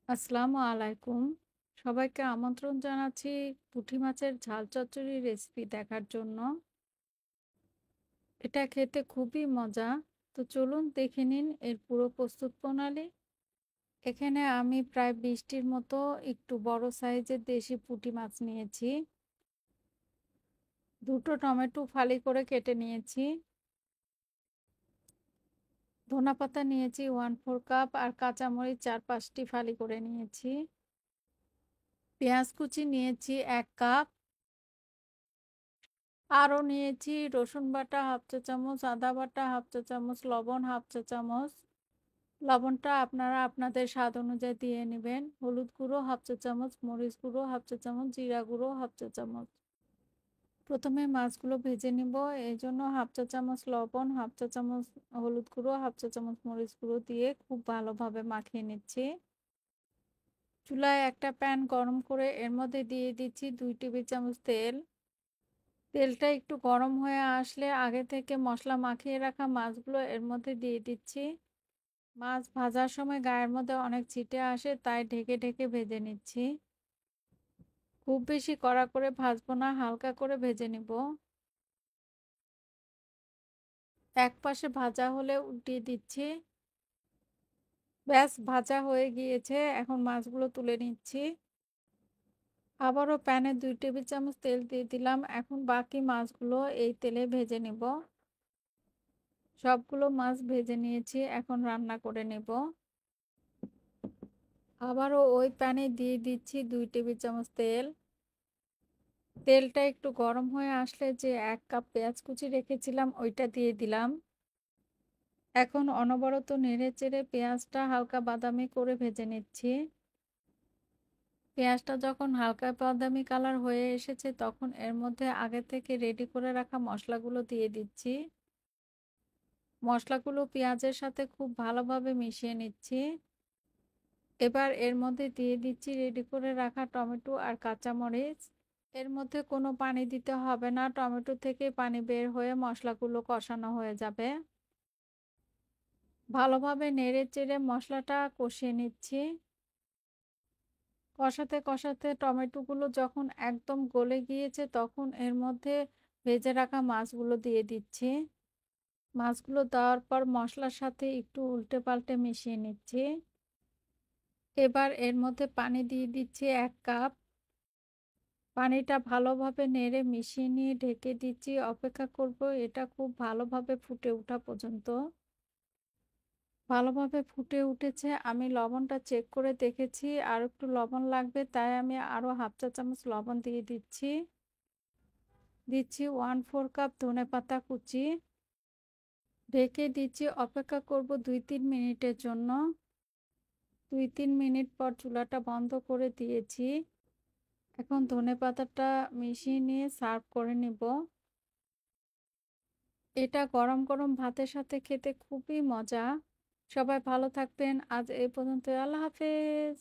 আসসালামু আলাইকুম। সবাইকে আমন্ত্রণ জানাচ্ছি পুঁটি মাছের ঝাল চচ্চড়ি রেসিপি দেখার জন্য। এটা খেতে খুবই মজা। তো চলুন দেখে নিন এর পুরো প্রস্তুত প্রণালী। এখানে আমি প্রায় ২০টির মতো একটু বড় সাইজের দেশি পুঁটি মাছ নিয়েছি। ২টো টমেটো ফালি করে কেটে নিয়েছি। ধনেপাতা নিয়েছি 1/4 কাপ আর কাঁচামরিচ ৪-৫টি ফালি করে নিয়েছি। পেঁয়াজ কুচি নিয়েছি ১ কাপ। আরও নিয়েছি রসুন বাটা 1/2 চা চামচ, আদা বাটা 1/2 চা চামচ, লবণ 1/2 চা চামচ। লবণটা আপনারা আপনাদের স্বাদ অনুযায়ী দিয়ে নেবেন। হলুদ গুঁড়ো 1/2 চা চামচ, মরিচ গুঁড়ো 1/2 চা চামচ, জিরা গুঁড়ো 1/2 চা চামচ। প্রথমে মাছগুলো ভেজে নিব। এজন্য 1/2 চা চামচ লবণ, 1/2 চা চামচ হলুদ গুঁড়ো, 1/2 চা চামচ মরিচ গুঁড়ো দিয়ে খুব ভালোভাবে মাখিয়ে নিচ্ছি। চুলায় একটা প্যান গরম করে এর মধ্যে দিয়ে দিচ্ছি 2 টেবিল চামচ তেল। তেলটা একটু গরম হয়ে আসলে আগে থেকে মশলা মাখিয়ে রাখা মাছগুলো এর মধ্যে দিয়ে দিচ্ছি। মাছ ভাজার সময় গায়ের মধ্যে অনেক ছিটে আসে, তাই ঢেকে ঢেকে ভেজে নিচ্ছি। খুব বেশি কড়া করে ভাজবো না, হালকা করে ভেজে নিব। এক পাশে ভাজা হলে উল্টিয়ে দিচ্ছি। ব্যাস ভাজা হয়ে গিয়েছে, এখন মাছগুলো তুলে নিচ্ছি। আবারও প্যানে 2 টেবিল চামচ তেল দিয়ে দিলাম। এখন বাকি মাছগুলো এই তেলে ভেজে নিব। সবগুলো মাছ ভেজে নিয়েছি, এখন রান্না করে নেব। আবারও ওই প্যানে দিয়ে দিচ্ছি 2 টেবিল চামচ তেল। তেলটা একটু গরম হয়ে আসলে যে 1 কাপ পেঁয়াজ কুচি রেখেছিলাম ওইটা দিয়ে দিলাম। এখন অনবরত নেড়ে চেড়ে পেঁয়াজটা হালকা বাদামি করে ভেজে নিচ্ছি। পেঁয়াজটা যখন হালকা বাদামি কালার হয়ে এসেছে তখন এর মধ্যে আগে থেকে রেডি করে রাখা মশলাগুলো দিয়ে দিচ্ছি। মশলাগুলো পেঁয়াজের সাথে খুব ভালোভাবে মিশিয়ে নিচ্ছি। এবার এর মধ্যে দিয়ে দিচ্ছি রেডি করে রাখা টমেটো আর কাঁচামরিচ। এর মধ্যে কোনো পানি দিতে হবে না, টমেটো থেকে পানি বের হয়ে মশলাগুলো কষানো হয়ে যাবে। ভালোভাবে নেড়ে চেড়ে মশলাটা কষিয়ে নিচ্ছি। কষাতে কষাতে টমেটোগুলো যখন একদম গলে গিয়েছে তখন এর মধ্যে ভেজে রাখা মাছগুলো দিয়ে দিচ্ছি। মাছগুলো দেওয়ার পর মশলার সাথে একটু উল্টে পাল্টে মিশিয়ে নিচ্ছি। এবার এর মধ্যে পানি দিয়ে দিচ্ছি 1 কাপ। পানিটা ভালোভাবে নেড়ে মিশিয়ে নিয়ে ঢেকে দিচ্ছি, অপেক্ষা করব এটা খুব ভালোভাবে ফুটে ওঠা পর্যন্ত। ভালোভাবে ফুটে উঠেছে, আমি লবণটা চেক করে দেখেছি আর একটু লবণ লাগবে, তাই আমি আরও 1/2 চা চামচ লবণ দিয়ে দিচ্ছি। দিচ্ছি 1/4 কাপ ধনেপাতা কুচি। ঢেকে দিচ্ছি, অপেক্ষা করব 2-3 মিনিটের জন্য। 2-3 মিনিট পর চুলাটা বন্ধ করে দিয়েছি। এখন ধনেপাতাটা মিশিয়ে নিয়ে সার্ভ করে নিব। এটা গরম গরম ভাতের সাথে খেতে খুবই মজা। সবাই ভালো থাকবেন। আজ এই পর্যন্ত। আল্লাহ হাফেজ।